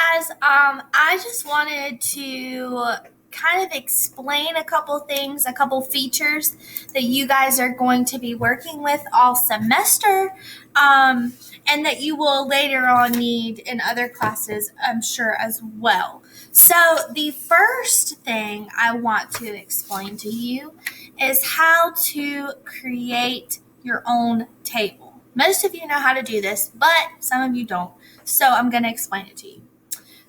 guys. I just wanted to kind of explain a couple things, a couple features that you guys are going to be working with all semester, and that you will later on need in other classes, I'm sure, as well. So, the first thing I want to explain to you is how to create your own table. Most of you know how to do this, but some of you don't. So I'm going to explain it to you.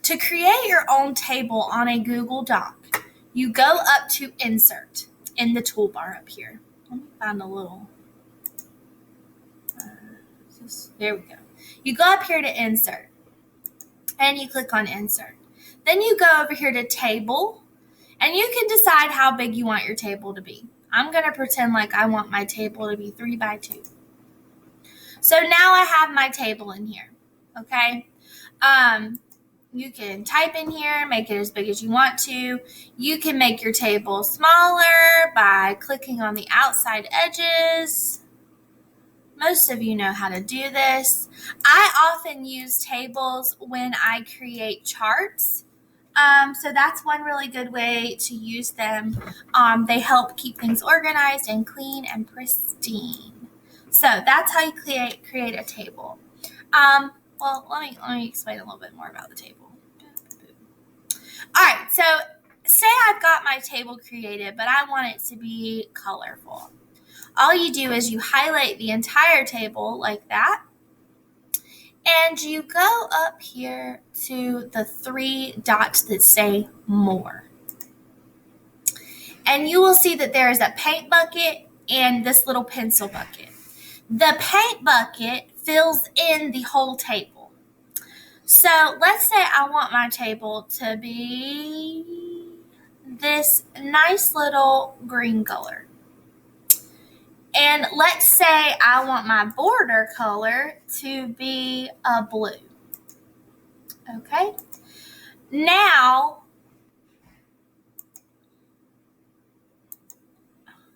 To create your own table on a Google Doc, you go up to Insert in the toolbar up here. Let me find a little. There we go. You go up here to Insert, and you click on Insert. Then you go over here to Table, and you can decide how big you want your table to be. I'm going to pretend like I want my table to be 3 by 2. So now I have my table in here. Okay. You can type in here, make it as big as you want to. You can make your table smaller by clicking on the outside edges. Most of you know how to do this. I often use tables when I create charts. So that's one really good way to use them. They help keep things organized and clean and pristine. So that's how you create a table. Well, let me explain a little bit more about the table. All right, so say I've got my table created, but I want it to be colorful. All you do is you highlight the entire table like that, and you go up here to the 3 dots that say More. And you will see that there is a paint bucket and this little pencil bucket. The paint bucket fills in the whole table. So let's say I want my table to be this nice little green color. And let's say I want my border color to be a blue. Okay? Now,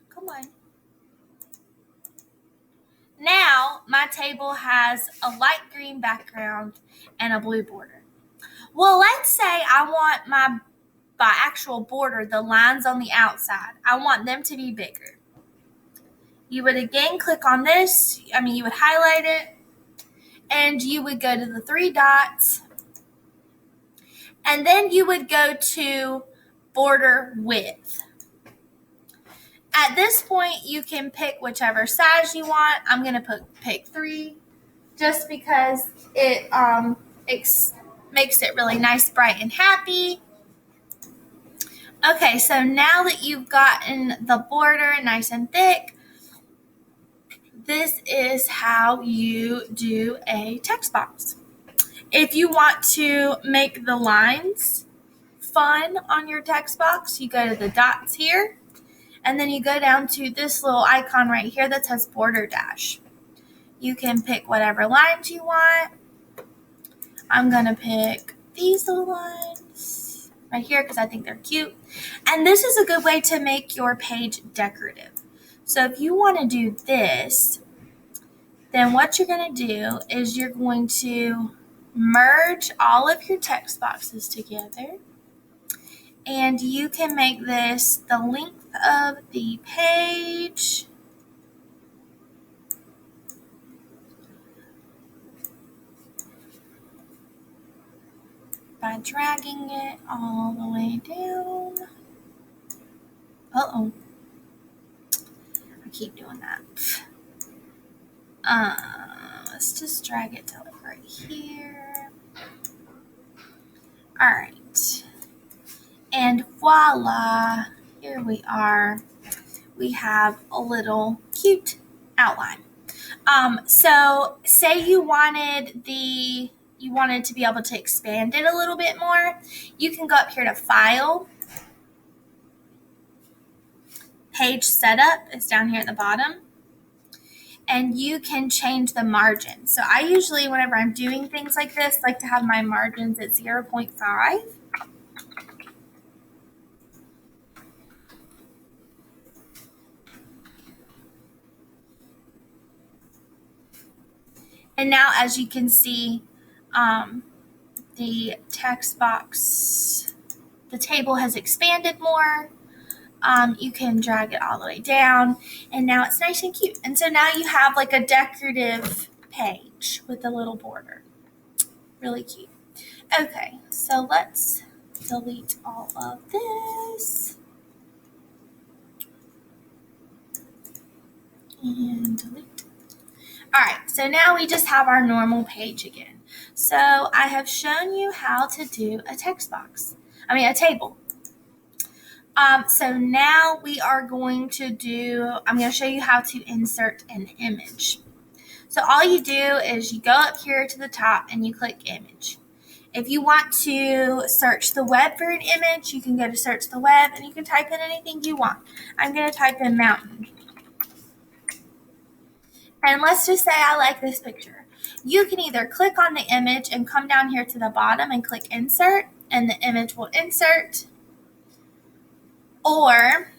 come on. Now, my table has a light green background and a blue border. Well, let's say I want my actual border, the lines on the outside, I want them to be bigger. You would again click on this, you would highlight it, and you would go to the 3 dots, and then you would go to border width. At this point, you can pick whichever size you want. I'm going to pick 3 just because it makes it really nice, bright, and happy. Okay, so now that you've gotten the border nice and thick, this is how you do a text box. If you want to make the lines fun on your text box, you go to the dots here, and then you go down to this little icon right here that says border dash. You can pick whatever lines you want. I'm going to pick these little lines right here because I think they're cute. And this is a good way to make your page decorative. So if you want to do this, then what you're going to do is you're going to merge all of your text boxes together. And you can make this the length of the page. By dragging it all the way down. Uh-oh. I keep doing that. Let's just drag it to like right here. All right. And voila, here we are. We have a little cute outline. So say you wanted to be able to expand it a little bit more, you can go up here to File. Page Setup is down here at the bottom. And you can change the margin. So I usually, whenever I'm doing things like this, like to have my margins at 0.5. And now, as you can see, the text box, the table has expanded more. You can drag it all the way down, and now it's nice and cute. And so now you have like a decorative page with a little border. Really cute. Okay, so let's delete all of this. And delete. All right, so now we just have our normal page again. So I have shown you how to do a a table. So now we are going to I'm going to show you how to insert an image. So all you do is you go up here to the top and you click image. If you want to search the web for an image, you can go to search the web and you can type in anything you want. I'm going to type in mountain. And let's just say I like this picture. You can either click on the image and come down here to the bottom and click insert, and the image will insert. Or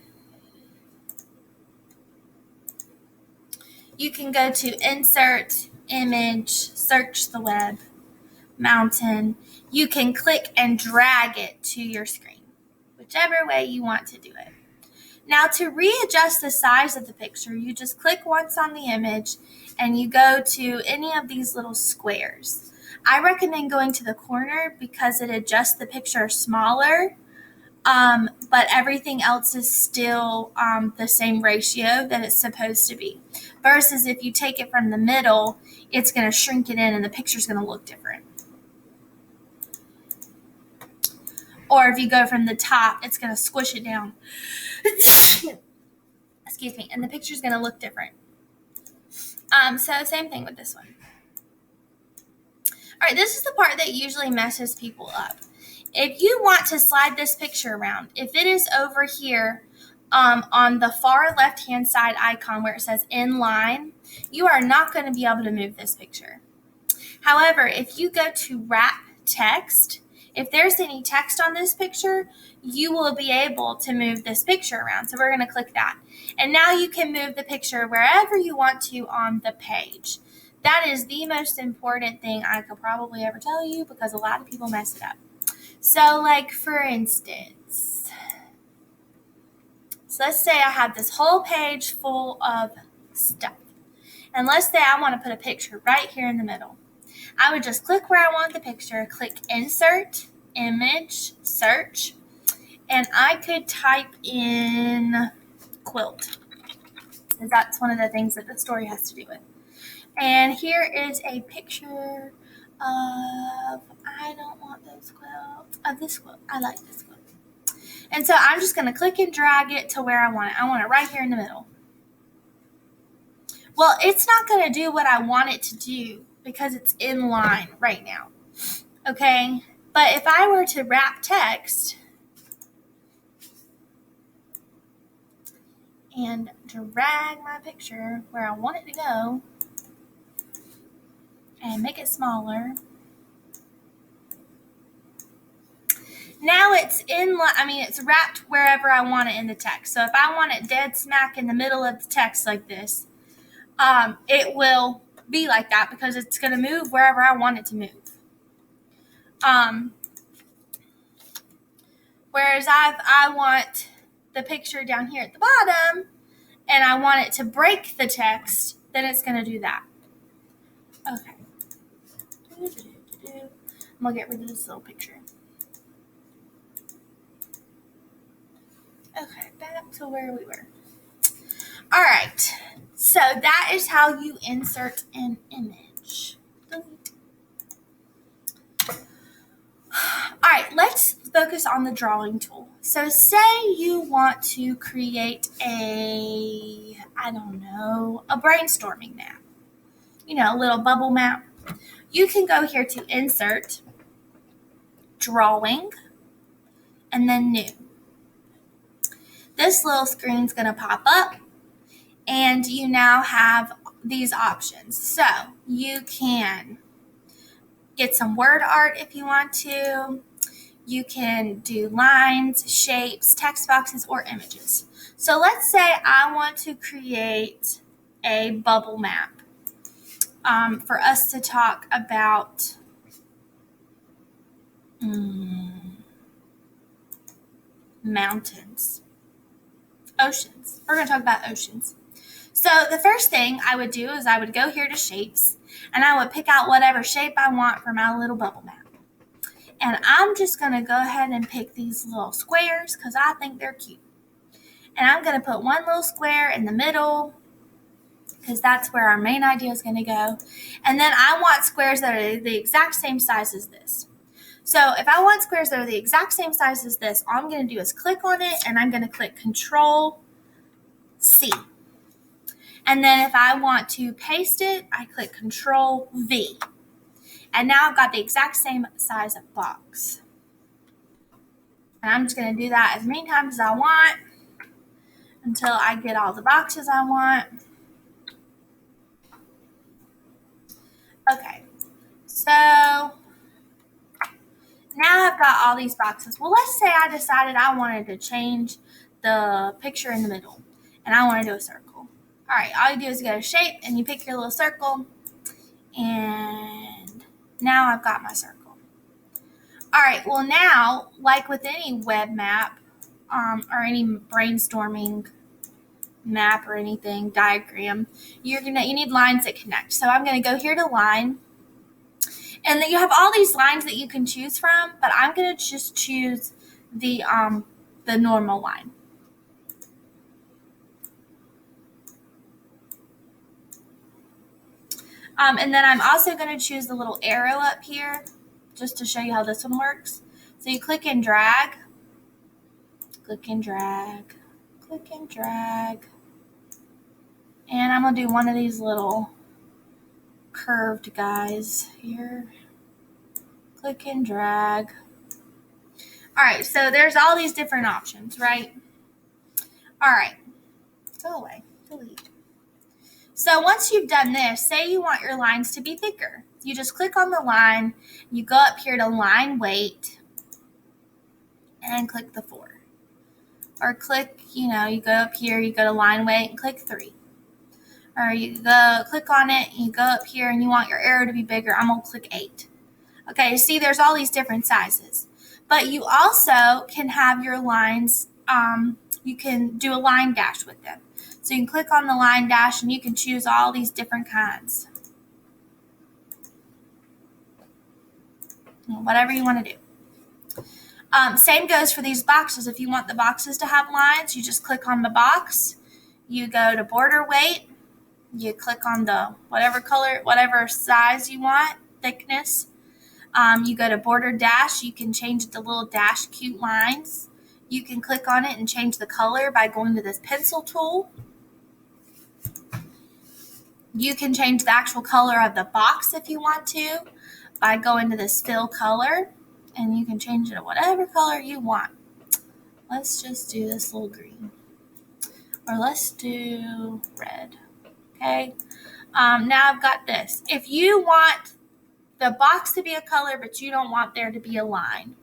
you can go to insert, image, search the web, mountain. You can click and drag it to your screen, whichever way you want to do it. Now to readjust the size of the picture, you just click once on the image and you go to any of these little squares. I recommend going to the corner because it adjusts the picture smaller, but everything else is still the same ratio that it's supposed to be. Versus if you take it from the middle, it's going to shrink it in and the picture's going to look different. Or if you go from the top, it's going to squish it down. Excuse me, and the picture's going to look different. So same thing with this one. All right, this is the part that usually messes people up. If you want to slide this picture around, if it is over here on the far left-hand side icon where it says inline, you are not going to be able to move this picture. However, if you go to wrap text, if there's any text on this picture, you will be able to move this picture around. So we're going to click that. And now you can move the picture wherever you want to on the page. That is the most important thing I could probably ever tell you because a lot of people mess it up. So like for instance, let's say I have this whole page full of stuff. And let's say I want to put a picture right here in the middle. I would just click where I want the picture, click insert, image, search, and I could type in quilt. Because that's one of the things that the story has to do with. And here is a picture of, I don't want those quilts, of this quilt. I like this quilt. And so I'm just going to click and drag it to where I want it. I want it right here in the middle. Well, it's not going to do what I want it to do because it's in line right now. Okay? But if I were to wrap text and drag my picture where I want it to go and make it smaller, now it's it's wrapped wherever I want it in the text. So if I want it dead smack in the middle of the text like this, it will be like that because it's going to move wherever I want it to move. Whereas I want the picture down here at the bottom and I want it to break the text, then it's going to do that. Okay. I'm going to get rid of this little picture. Okay, back to where we were. All right, so that is how you insert an image. Delete. All right, let's focus on the drawing tool. So say you want to create a brainstorming map. A little bubble map. You can go here to insert, drawing, and then new. This little screen's going to pop up and you now have these options. So you can get some word art if you want to. You can do lines, shapes, text boxes, or images. So let's say I want to create a bubble map for us to talk about mountains. Oceans. We're going to talk about oceans. So the first thing I would do is I would go here to shapes, and I would pick out whatever shape I want for my little bubble map. And I'm just going to go ahead and pick these little squares because I think they're cute. And I'm going to put one little square in the middle because that's where our main idea is going to go. And then I want squares that are the exact same size as this. So if I want squares that are the exact same size as this, all I'm going to do is click on it, and I'm going to click Control C. And then if I want to paste it, I click Control V. And now I've got the exact same size of box. And I'm just going to do that as many times as I want until I get all the boxes I want. Okay, so now I've got all these boxes. Well, let's say I decided I wanted to change the picture in the middle, and I want to do a circle. All right, all you do is go to shape, and you pick your little circle, and now I've got my circle. All right, well now, like with any web map or any brainstorming map or anything, diagram, you need lines that connect. So I'm going to go here to line, and then you have all these lines that you can choose from, but I'm going to just choose the normal line. And then I'm also going to choose the little arrow up here just to show you how this one works. So you click and drag, click and drag, click and drag. And I'm going to do one of these little curved guys here. Click and drag. All right, so there's all these different options, right? All right, go away, delete. So once you've done this, say you want your lines to be thicker. You just click on the line, you go up here to line weight, and click the 4. Or click, you go up here, you go to line weight and click 3. Or you go click on it, you go up here and you want your arrow to be bigger. I'm going to click 8. Okay, see there's all these different sizes. But you also can have your lines, you can do a line dash with them. So you can click on the line dash and you can choose all these different kinds. Whatever you want to do. Same goes for these boxes. If you want the boxes to have lines, you just click on the box. You go to border weight. You click on the whatever color, whatever size you want, thickness. You go to border dash. You can change the little dash cute lines. You can click on it and change the color by going to this pencil tool. You can change the actual color of the box if you want to by going to this fill color, and you can change it to whatever color you want. Let's just do this little green, or let's do red. Okay, now I've got this. If you want the box to be a color but you don't want there to be a line,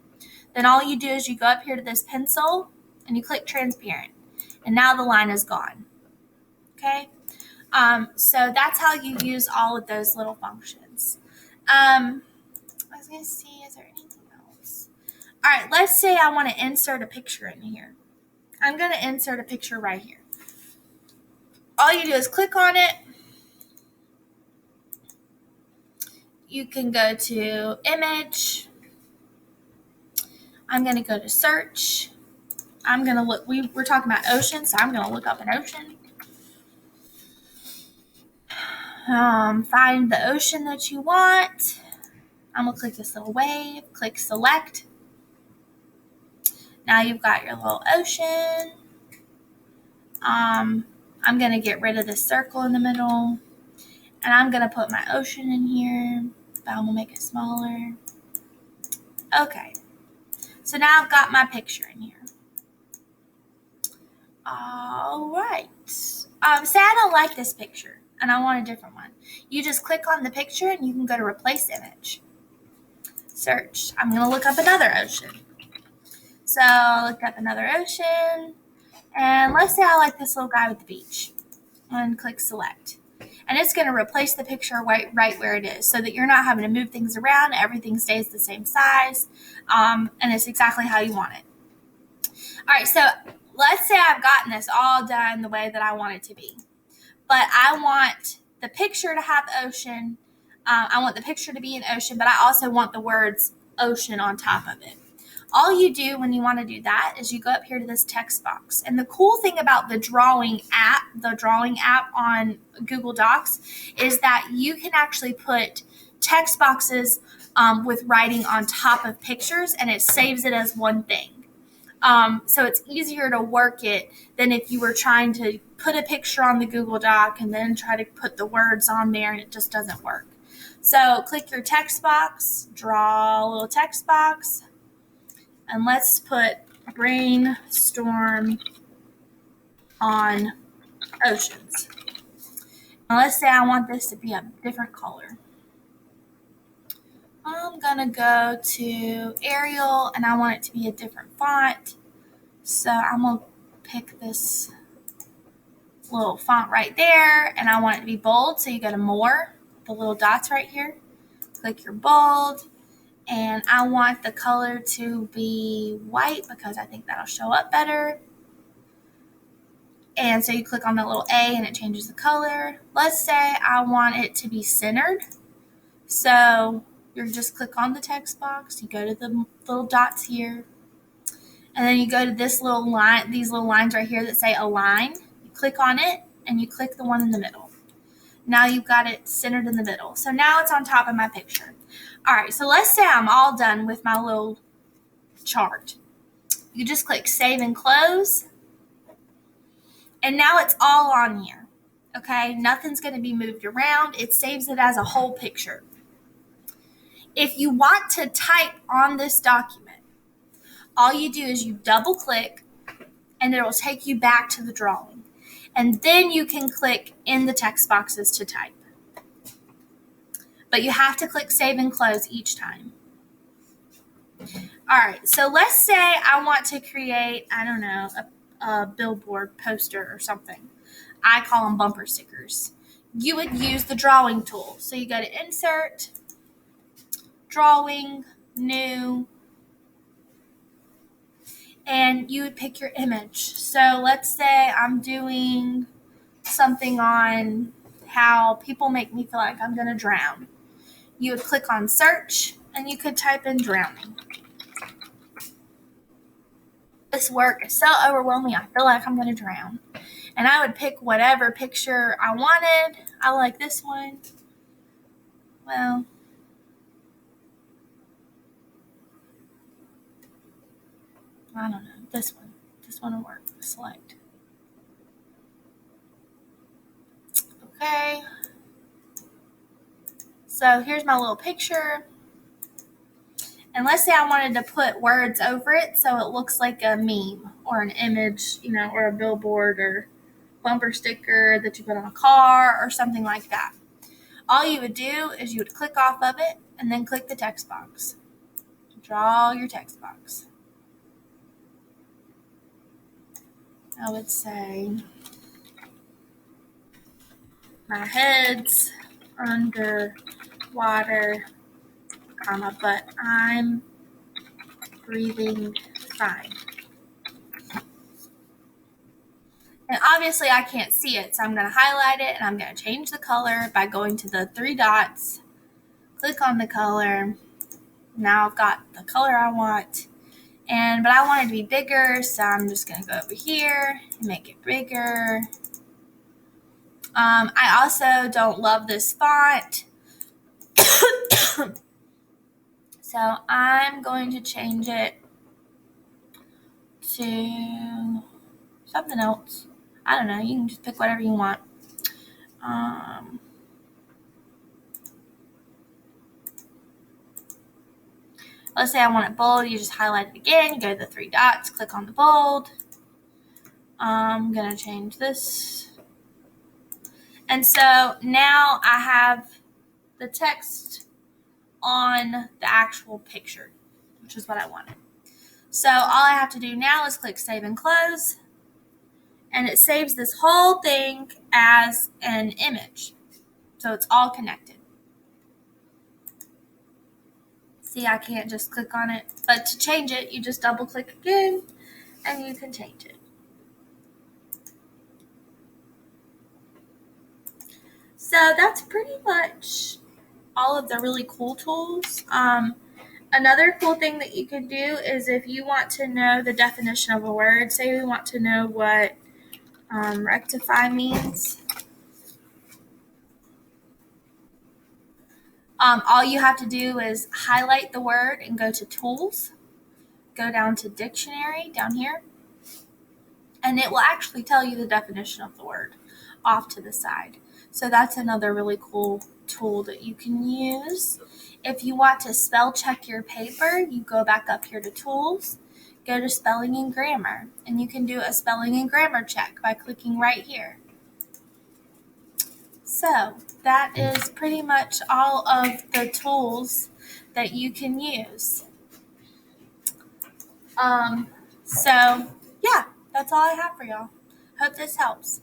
then all you do is you go up here to this pencil and you click transparent, and now the line is gone. Okay, so that's how you use all of those little functions. I was going to see, is there anything else? All right, let's say I want to insert a picture in here. I'm going to insert a picture right here. All you do is click on it. You can go to image. I'm going to go to search. I'm going to look, we're talking about ocean, so I'm going to look up an ocean. Find the ocean that you want. I'm going to click this little wave, click select. Now you've got your little ocean. I'm going to get rid of this circle in the middle. And I'm going to put my ocean in here. But I'm going to make it smaller. Okay. So now I've got my picture in here. All right. Say I don't like this picture and I want a different one. You just click on the picture and you can go to replace image. Search. I'm going to look up another ocean. So look up another ocean. And let's say I like this little guy with the beach. And click select. And it's going to replace the picture right where it is so that you're not having to move things around. Everything stays the same size. And it's exactly how you want it. All right, so let's say I've gotten this all done the way that I want it to be, but I want the picture to have ocean. I want the picture to be an ocean, but I also want the words ocean on top of it. All you do when you want to do that is you go up here to this text box. And the cool thing about the drawing app on Google Docs, is that you can actually put text boxes with writing on top of pictures, and it saves it as one thing. So it's easier to work it than if you were trying to put a picture on the Google Doc and then try to put the words on there, and it just doesn't work. So click your text box, draw a little text box, and let's put brainstorm on oceans. Now let's say I want this to be a different color. I'm gonna go to Arial and I want it to be a different font. So I'm gonna pick this little font right there, and I want it to be bold. So you go to more, the little dots right here, click your bold, and I want the color to be white because I think that'll show up better. And so you click on the little A and it changes the color. Let's say I want it to be centered. So you just click on the text box, you go to the little dots here, and then you go to this little line, these little lines right here that say align. You click on it and you click the one in the middle. Now you've got it centered in the middle. So now it's on top of my picture. All right, so let's say I'm all done with my little chart. You just click save and close. And now it's all on here. Okay, nothing's going to be moved around. It saves it as a whole picture. If you want to type on this document, all you do is you double click and it will take you back to the drawing. And then you can click in the text boxes to type. But you have to click save and close each time. All right, so let's say I want to create, I don't know, a billboard poster or something. I call them bumper stickers. You would use the drawing tool. So you go to insert, drawing, new, and you would pick your image. So let's say I'm doing something on how people make me feel like I'm going to drown. You would click on search and you could type in drowning. This work is so overwhelming, I feel like I'm going to drown. And I would pick whatever picture I wanted. I like this one. Well, I don't know. This one. This one will work. Select. Okay. So here's my little picture. And let's say I wanted to put words over it so it looks like a meme or an image, or a billboard or bumper sticker that you put on a car or something like that. All you would do is you would click off of it and then click the text box. Draw your text box. I would say, my head's underwater, but I'm breathing fine. And obviously I can't see it, so I'm going to highlight it and I'm going to change the color by going to the three dots, click on the color. Now I've got the color I want, but I want it to be bigger, so I'm just going to go over here and make it bigger. I also don't love this font, so I'm going to change it to something else. I don't know, you can just pick whatever you want. Let's say I want it bold. You just highlight it again. You go to the three dots, click on the bold. I'm going to change this. And so now I have the text on the actual picture, which is what I wanted. So all I have to do now is click save and close. And it saves this whole thing as an image. So it's all connected. See, I can't just click on it. But to change it, you just double click again. and you can change it. So that's pretty much all of the really cool tools. Another cool thing that you can do is if you want to know the definition of a word, say we want to know what rectify means. All you have to do is highlight the word and go to Tools, go down to Dictionary down here, and it will actually tell you the definition of the word off to the side. So that's another really cool tool that you can use. If you want to spell check your paper, you go back up here to Tools, go to Spelling and Grammar, and you can do a spelling and grammar check by clicking right here. So that is pretty much all of the tools that you can use. So yeah, that's all I have for y'all. Hope this helps.